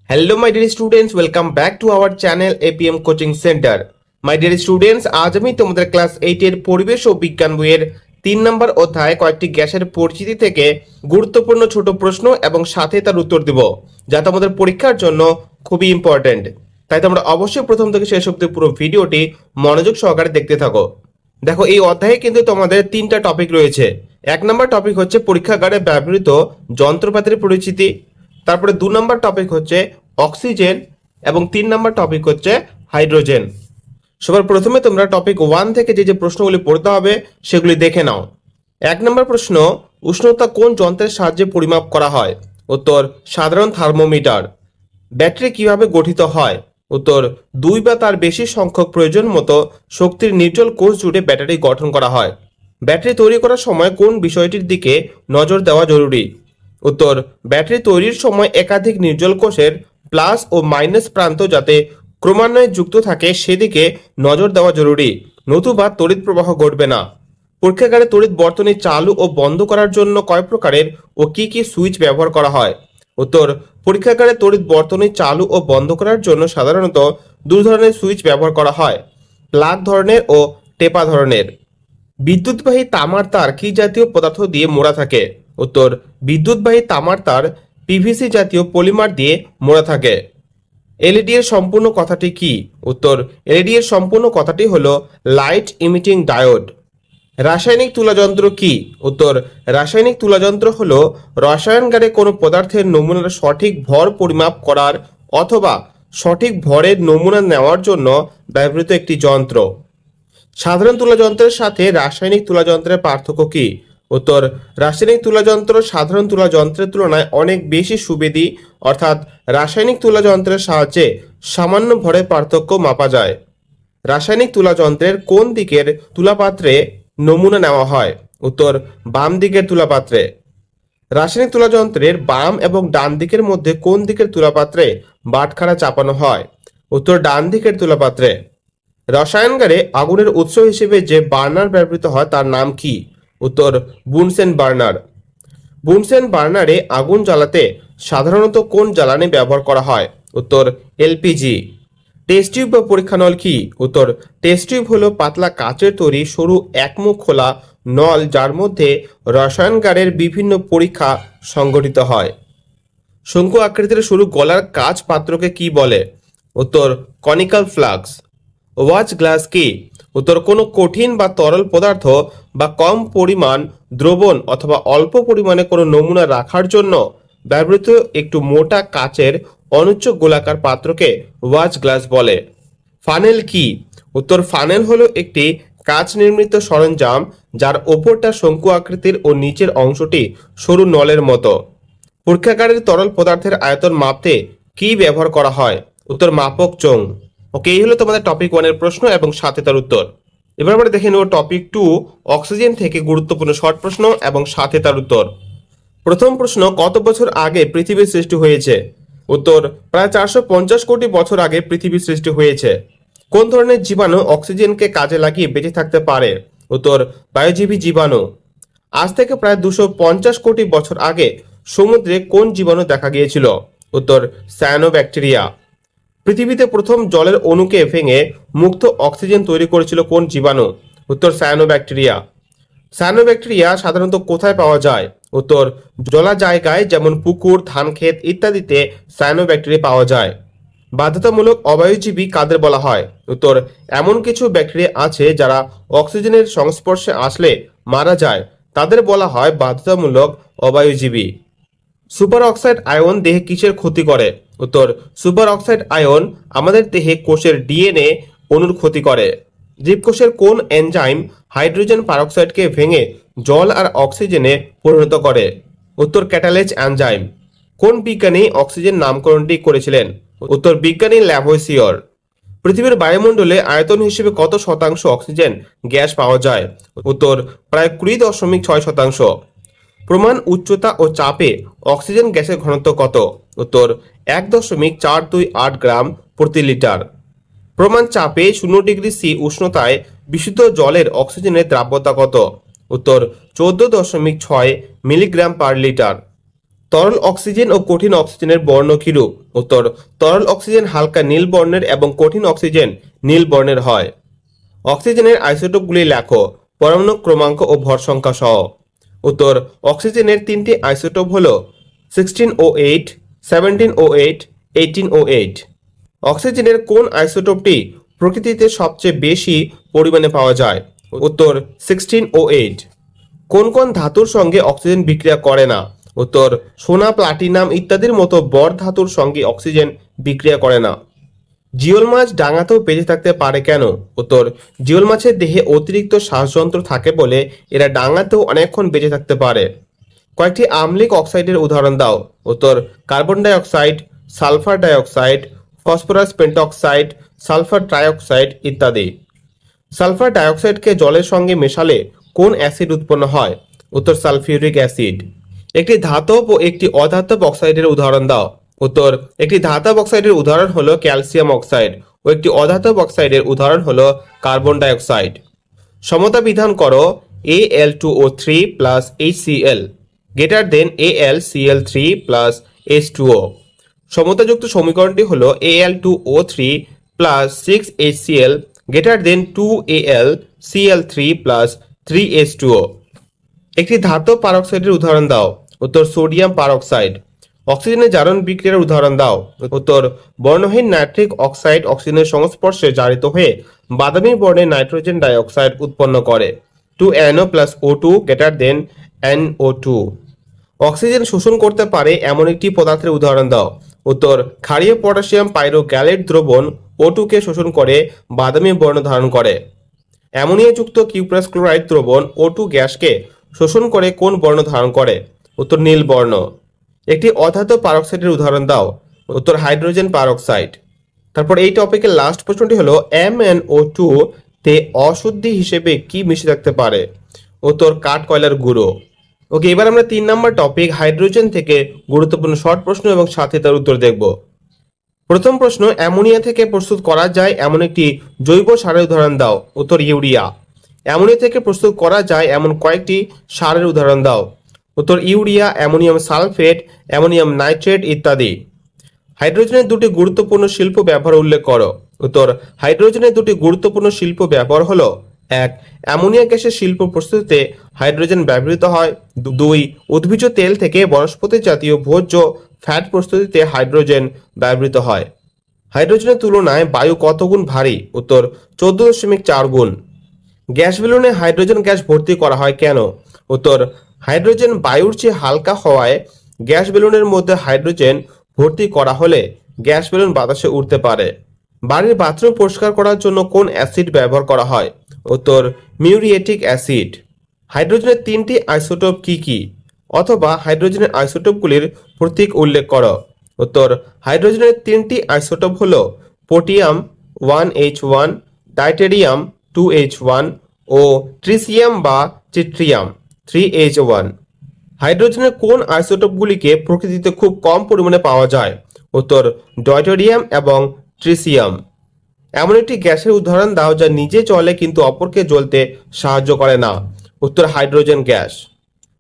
Hello my dear students, welcome back to our channel APM coaching center. My dear students, आज আমি তোমাদের class 8 এর পরিবেশ ও বিজ্ঞান বইয়ের 3 নম্বর অধ্যায় কয়েকটি গ্যাসের পরিচিতি থেকে গুরুত্বপূর্ণ ছোট প্রশ্ন এবং সাথে তার উত্তর দেব, যা তোমাদের পরীক্ষার জন্য খুবই ইম্পর্টেন্ট। তাই তোমরা অবশ্যই প্রথম থেকে শেষ অবধি পুরো ভিডিওটি মনোযোগ সহকারে দেখতে থাকো। দেখো, এই অধ্যায়ে কিন্তু তোমাদের 3টা টপিক রয়েছে। 1 নম্বর টপিক হচ্ছে পরীক্ষাগারে ব্যবহৃত যন্ত্রপাতির পরিচিতি, তারপরে 2 নম্বর টপিক হচ্ছে অক্সিজেন এবং 3 নম্বর টপিক হচ্ছে হাইড্রোজেন। সবার প্রথমে তোমরা টপিক 1 থেকে যে প্রশ্নগুলি পড়তে হবে সেগুলি দেখে নাও। 1 নম্বর প্রশ্ন, উষ্ণতা কোন যন্ত্রের সাহায্যে পরিমাপ করা হয়? উত্তর, সাধারণ থার্মোমিটার। ব্যাটারি কিভাবে গঠিত হয়? উত্তর, 2 বা তার বেশি সংখ্যক প্রয়োজন মতো শক্তির নির্জল কোষ জুড়ে ব্যাটারি গঠন করা হয়। ব্যাটারি তৈরি করার সময় কোন বিষয়টির দিকে নজর দেওয়া জরুরি? উত্তর, ব্যাটারি তৈরির সময় একাধিক নির্জল কোষের প্লাস ও মাইনাস প্রান্ত যাতে ক্রমান্বয়ে যুক্ত থাকে সেদিকে নজর দেওয়া জরুরি, নতুবা তড়িৎ প্রবাহ ঘটবে না। পরীক্ষাগারে তড়িৎ বর্তনী চালু ও বন্ধ করার জন্য কয় প্রকারের ও কি কি সুইচ ব্যবহার করা হয়? উত্তর, পরীক্ষাগারে তড়িৎ বর্তনী চালু ও বন্ধ করার জন্য সাধারণত 2 ধরনের সুইচ ব্যবহার করা হয়, প্লাগ ধরনের ও টেপা ধরনের। বিদ্যুৎবাহী তামার তার কি জাতীয় পদার্থ দিয়ে মোড়া থাকে? উত্তর, বিদ্যুৎবাহী তামার তার পিভিসি জাতীয় পলিমার দিয়ে মোড়া থাকে। এলইডি এর সম্পূর্ণ কথাটি কি? উত্তর, এলইডি এর সম্পূর্ণ কথাটি হলো লাইট ইমিটিং ডায়োড। রাসায়নিক তুলাযন্ত্র কি? উত্তর, রাসায়নিক তুলাযন্ত্র হলো রসায়নগারে কোনো পদার্থের নমুনার সঠিক ভর পরিমাপ করার অথবা সঠিক ভরের নমুনা নেওয়ার জন্য ব্যবহৃত একটি যন্ত্র। সাধারণ তুলাযন্ত্রের সাথে রাসায়নিক তুলাযন্ত্রের পার্থক্য কি? উত্তর, রাসায়নিক তুলাযন্ত্র সাধারণ তুলাযন্ত্রের তুলনায় অনেক বেশি সুবিধি, অর্থাৎ রাসায়নিক তুলাযন্ত্রের সাহায্যে সামান্য ভরের পার্থক্য মাপা যায়। রাসায়নিক তুলাযন্ত্রের কোন দিকের তুলাপাত্রে নমুনা নেওয়া হয়? উত্তর, বাম দিকের তুলাপাত্রে। রাসায়নিক তুলাযন্ত্রের বাম এবং ডান দিকের মধ্যে কোন দিকের তুলাপাত্রে বাটখারা চাপানো হয়? উত্তর, ডান দিকের তুলাপাত্রে। রসায়নগারে আগুনের উৎস হিসেবে যে বার্নার ব্যবহৃত হয় তার নাম কি? উত্তর, বুনসেন বার্নার। বুনসেন বার্নারে আগুন জ্বালাতে সাধারণত কোন জ্বালানি ব্যবহার করা হয়? উত্তর, এলপিজি। টেস্ট টিউব বা পরীক্ষা নল কি? উত্তর, টেস্ট টিউব হলো পাতলা কাচের তৈরি সরু একমুখ খোলা নল, যার মধ্যে রসায়নগারের বিভিন্ন পরীক্ষা সংঘটিত হয়। শঙ্কু আকৃতির সরু গলার কাচ পাত্রকে কি বলে? উত্তর, কনিক্যাল ফ্লাস্ক। ওয়াচ গ্লাস কি? উত্তর, কোনো কঠিন বা তরল পদার্থ বা কম পরিমাণ দ্রবণ অথবা অল্প পরিমাণে কোনো নমুনা রাখার জন্য ব্যবহৃত একটু মোটা কাচের অনুচ্চ গোলাকার পাত্রকে ওয়াচ গ্লাস বলে। ফানেল কি? উত্তর, ফানেল হলো একটি কাচ নির্মিত সরঞ্জাম যার ওপরটা শঙ্কু আকৃতির ও নিচের অংশটি সরু নলের মতো। পরীক্ষাগারের তরল পদার্থের আয়তন মাপতে কি ব্যবহার করা হয়? উত্তর, মাপক চোঙ। ওকে, এই হলো তোমাদের টপিক 1 এর প্রশ্ন এবং সাথে তার উত্তর। এবার আমরা দেখে নেব টপিক 2, অক্সিজেন থেকে গুরুত্বপূর্ণ শর্ট প্রশ্ন এবং সাথে তার উত্তর। প্রথম প্রশ্ন, কত বছর আগে পৃথিবীর সৃষ্টি হয়েছে? উত্তর, প্রায় 450 কোটি বছর আগে পৃথিবীর সৃষ্টি হয়েছে। কোন ধরনের জীবাণু অক্সিজেনকে কাজে লাগিয়ে বেঁচে থাকতে পারে? উত্তর, বায়ুজীবী জীবাণু। আজ থেকে প্রায় 250 কোটি বছর আগে সমুদ্রে কোন জীবাণু দেখা গিয়েছিল? উত্তর, সায়ানোব্যাকটেরিয়া। পৃথিবীতে প্রথম জলের অণুকে ভেঙে মুক্ত অক্সিজেন তৈরি করেছিল কোন জীবাণু? উত্তর, সায়ানোব্যাকটেরিয়া। সায়ানোব্যাকটেরিয়া সাধারণত কোথায় পাওয়া যায়? উত্তর, জলা জায়গায় যেমন পুকুর, ধানক্ষেত ইত্যাদিতে সায়ানোব্যাকটেরিয়া পাওয়া যায়। বাধ্যতামূলক অবায়ুজীবী কাদের বলা হয়? উত্তর, এমন কিছু ব্যাকটেরিয়া আছে যারা অক্সিজেনের সংস্পর্শে আসলে মারা যায়, তাদের বলা হয় বাধ্যতামূলক অবায়ুজীবী। সুপার অক্সাইড আয়ন দেহে কিসের ক্ষতি করে? উত্তর, সুপার অক্সাইড আয়ন আমাদের দেহে কোষের ডিএনএ অণুর ক্ষতি করে। জীবকোষের কোন এনজাইম হাইড্রোজেন পারক্সাইডকে ভেঙে জল আর অক্সিজেনে পরিণত করে? উত্তর, ক্যাটালেজ এনজাইম। কোন বিজ্ঞানী অক্সিজেন নামকরণটি করেছিলেন? উত্তর, বিজ্ঞানী ল্যাভোইসিয়র। পৃথিবীর বায়ুমণ্ডলে আয়তন হিসেবে কত শতাংশ অক্সিজেন গ্যাস পাওয়া যায়? উত্তর, প্রায় 20.6%। প্রমাণ উচ্চতা ও চাপে অক্সিজেন গ্যাসের ঘনত্ব কত? উত্তর, 1.428 গ্রাম প্রতি লিটার। প্রমাণ চাপে 0 ডিগ্রি সি উষ্ণতায় বিশুদ্ধ জলের অক্সিজেনের দ্রাব্যতা কত? উত্তর, 14.6 মিলিগ্রাম পার লিটার। তরল অক্সিজেন ও কঠিন অক্সিজেনের বর্ণ কিরূপ? উত্তর, তরল অক্সিজেন হালকা নীল বর্ণের এবং কঠিন অক্সিজেন নীল বর্ণের হয়। অক্সিজেনের আইসোটোপগুলি লেখো, পরমাণু ক্রমাঙ্ক ও ভর সংখ্যা সহ। উত্তর, অক্সিজেনের তিনটি আইসোটোপ হল 16O8, 17O8, 18O8। অক্সিজেনের কোন আইসোটোপটি প্রকৃতিতে সবচেয়ে বেশি পরিমাণে পাওয়া যায়? উত্তর, 16O8। কোন কোন ধাতুর সঙ্গে অক্সিজেন বিক্রিয়া করে না? উত্তর, সোনা, প্লাটিনাম ইত্যাদির মতো বর ধাতুর সঙ্গে অক্সিজেন বিক্রিয়া করে না। জিওল মাছ ডাঙাতেও বেঁচে থাকতে পারে কেন? উত্তর, জিওল মাছের দেহে অতিরিক্ত শ্বাসযন্ত্র থাকে বলে এরা ডাঙাতেও অনেকক্ষণ বেঁচে থাকতে পারে। কয়েকটি আম্লিক অক্সাইডের উদাহরণ দাও। উত্তর, carbon dioxide, sulphur dioxide, phosphorus pentoxide, sulphur trioxide ইত্যাদি। সালফার ডাইঅক্সাইডকে জলের সঙ্গে মেশালে কোন অ্যাসিড উৎপন্ন হয়? উত্তর, সালফিউরিক অ্যাসিড। একটি ধাতব ও একটি অধাতব অক্সাইডের উদাহরণ দাও। উত্তর, একটি ধাতব অক্সাইডের উদাহরণ হলো ক্যালসিয়াম অক্সাইড ও একটি অধাতব অক্সাইডের উদাহরণ হলো কার্বন ডাইঅক্সাইড। সমতা বিধান করো, Al2O3 plus HCl greater than AlCl3 plus H2O। সমতাযুক্ত সমীকরণটি হলো Al2O3 plus 6HCl greater than 2AlCl3 plus 3H2O। একটি ধাতব পারক্সাইডের উদাহরণ দাও। উত্তর, সোডিয়াম পারক্সাইড। অক্সিজেনের জারণ বিক্রিয়ার উদাহরণ দাও। উত্তর, বর্ণহীন নাইট্রিক অক্সাইড অক্সিজেনের সংস্পর্শে জারিত হয়ে বাদামি বর্ণের নাইট্রোজেন ডাই অক্সাইড উৎপন্ন করে। 2NO plus O2 greater than NO2। Oxygen শোষণ করতে পারে এমন একটি পদার্থের উদাহরণ দাও। উত্তর, ক্ষারীয় পটাশিয়াম পাইরোগ্যালেট দ্রবণ O2 কে শোষণ করে বাদামি বর্ণ ধারণ করে। অ্যামোনিয়াযুক্ত কিউপ্রাস ক্লোরাইড দ্রবণ O2 গ্যাসকে শোষণ করে কোন বর্ণ ধারণ করে? উত্তর, নীল বর্ণ। একটি অধাতব পারক্সাইডের উদাহরণ দাও। উত্তর, হাইড্রোজেন পারক্সাইড। তারপর এই টপিকের লাস্ট প্রশ্নটি হলো MnO2 তে অশুদ্ধি হিসেবে কি মিশে থাকতে পারে? উত্তর, কাঠ কয়লার গুঁড়ো। ওকে, এবার আমরা 3 নম্বর টপিক হাইড্রোজেন থেকে গুরুত্বপূর্ণ শর্ট প্রশ্ন এবং সাথে তার উত্তর দেখব। প্রথম প্রশ্ন, অ্যামোনিয়া থেকে প্রস্তুত করা যায় এমন একটি জৈব সারের উদাহরণ দাও। উত্তর, ইউরিয়া। অ্যামোনিয়া থেকে প্রস্তুত করা যায় এমন কয়েকটি সারের উদাহরণ দাও। উত্তর, urea, ammonium sulphate, ammonium nitrate ইত্যাদি। হাইড্রোজেনের দুটি গুরুত্বপূর্ণ শিল্প ব্যবহার উল্লেখ করো। উত্তর, হাইড্রোজেনের দুটি গুরুত্বপূর্ণ শিল্প ব্যবহার হলো, 1. অ্যামোনিয়া গ্যাসের শিল্প প্রস্তুতিতে হাইড্রোজেন ব্যবহৃত হয়। 2. উদ্ভিজ্জ তেল থেকে বনস্পতি জাতীয় ভোজ্য ফ্যাট প্রস্তুতিতে হাইড্রোজেন ব্যবহৃত হয়। হাইড্রোজেনের তুলনায় বায়ু কত গুণ ভারী? উত্তর, 14.4 গুণ। গ্যাস বেলুনে হাইড্রোজেন গ্যাস ভর্তি করা হয় কেন? উত্তর, হাইড্রোজেন বায়ুর চেয়ে হালকা হওয়ায় গ্যাস বেলুনের মধ্যে হাইড্রোজেন ভর্তি করা হলে গ্যাস বেলুন বাতাসে উড়তে পারে। বাড়ির বাথরুম পরিষ্কার করার জন্য কোন অ্যাসিড ব্যবহার করা হয়? উত্তর, মিউরিয়েটিক অ্যাসিড। হাইড্রোজেনের 3টি আইসোটোপ কি কি? অথবা হাইড্রোজেনের আইসোটোপগুলির প্রতীক উল্লেখ করো। উত্তর, হাইড্রোজেনের 3টি আইসোটোপ হল পোটিয়াম 1H1, ডাইটেরিয়াম 2H1 ও ট্রিসিয়াম বা ট্রিট্রিয়াম 3H1। হাইড্রোজেনের কোন আইসোটোপগুলিকে প্রকৃতিতে খুব কম পরিমাণে পাওয়া যায়? উত্তর, ডয়টেরিয়াম এবং ট্রিসিয়াম। এমন একটি গ্যাসের উদাহরণ দাও যা নিজে চলে কিন্তু অপরকে জ্বলতে সাহায্য করে না। উত্তর, হাইড্রোজেন গ্যাস।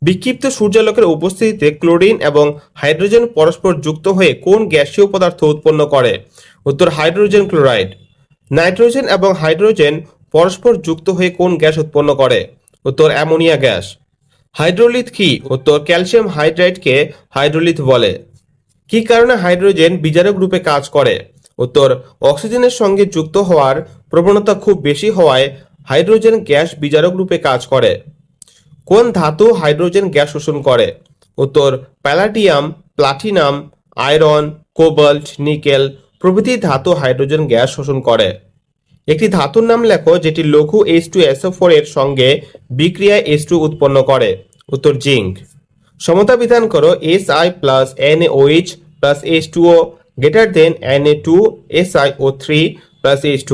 বিক্ষিপ্ত সূর্যালোকের উপস্থিতিতে ক্লোরিন এবং হাইড্রোজেন পরস্পর যুক্ত হয়ে কোন গ্যাসীয় পদার্থ উৎপন্ন করে? উত্তর, হাইড্রোজেন ক্লোরাইড। নাইট্রোজেন এবং হাইড্রোজেন পরস্পর যুক্ত হয়ে কোন গ্যাস উৎপন্ন করে? উত্তর, অ্যামোনিয়া গ্যাস। হাইড্রোলিথ কি? উত্তর, ক্যালসিয়াম হাইড্রাইডকে হাইড্রোলিথ বলে। কি কারণে হাইড্রোজেন বিজারক রূপে কাজ করে? উত্তর, অক্সিজেনের সঙ্গে যুক্ত হওয়ার প্রবণতা খুব বেশি হওয়ায় হাইড্রোজেন গ্যাস বিজারক রূপে কাজ করে। কোন ধাতু হাইড্রোজেন গ্যাস শোষণ করে? উত্তর, palladium, platinum, iron, cobalt, nickel প্রভৃতি ধাতু হাইড্রোজেন গ্যাস শোষণ করে। একটি ধাতুর নাম লেখো যেটি লঘু H2SO4 এর সঙ্গে বিক্রিয়ায় H2 উৎপন্ন করে। উত্তর, জিঙ্ক। সমতা বিধান করো, Si plus NaOH plus H2O greater than Na2SiO3 plus H2।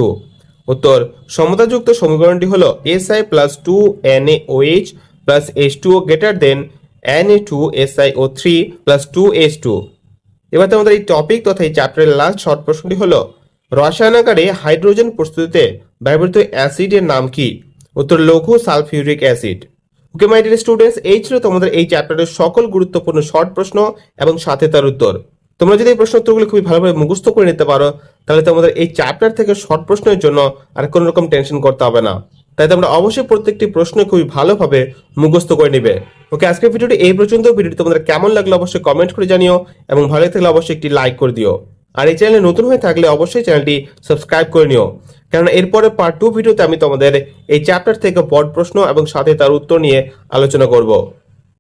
উত্তর, সমতাযুক্ত সমীকরণটি হলো Si plus 2NaOH plus H2O greater than Na2SiO3 plus 2H2। এবার তোমাদের এই টপিক তথা এই চ্যাপ্টারের লাস্ট শর্ট প্রশ্নটি হলো, রসায়নাগারে হাইড্রোজেন প্রস্তুতিতে ব্যবহৃত অ্যাসিডের নাম কি? উত্তর, লঘু sulphuric acid. Okay my dear students, এই ছিল তোমাদের এই চ্যাপ্টারের সকল গুরুত্বপূর্ণ শর্ট প্রশ্ন এবং সাথে তার উত্তর। তোমরা যদি এই প্রশ্ন উত্তরগুলো খুবই ভালোভাবে মুখস্থ করে নিতে পারো, তাহলে তোমাদের এই চ্যাপ্টার থেকে শর্ট প্রশ্নের জন্য আর কোনো রকম টেনশন করতে হবে না। তাই তোমরা অবশ্যই প্রত্যেকটি প্রশ্ন খুবই ভালোভাবে মুখস্থ করে নিবে। ওকে, আজকের ভিডিওটি এই পর্যন্ত। ভিডিওটি তোমাদের কেমন লাগলো অবশ্যই কমেন্ট করে জানিও এবং ভালো থাকলে অবশ্যই একটি লাইক করে দিও। আর এই চ্যানেলে নতুন হয়ে থাকলে অবশ্যই চ্যানেলটি সাবস্ক্রাইব করে নিও, কারণ এরপরে পার্ট 2 ভিডিওতে আমি তোমাদের এই চ্যাপ্টার থেকে বড় প্রশ্ন এবং সাথে তার উত্তর নিয়ে আলোচনা করব।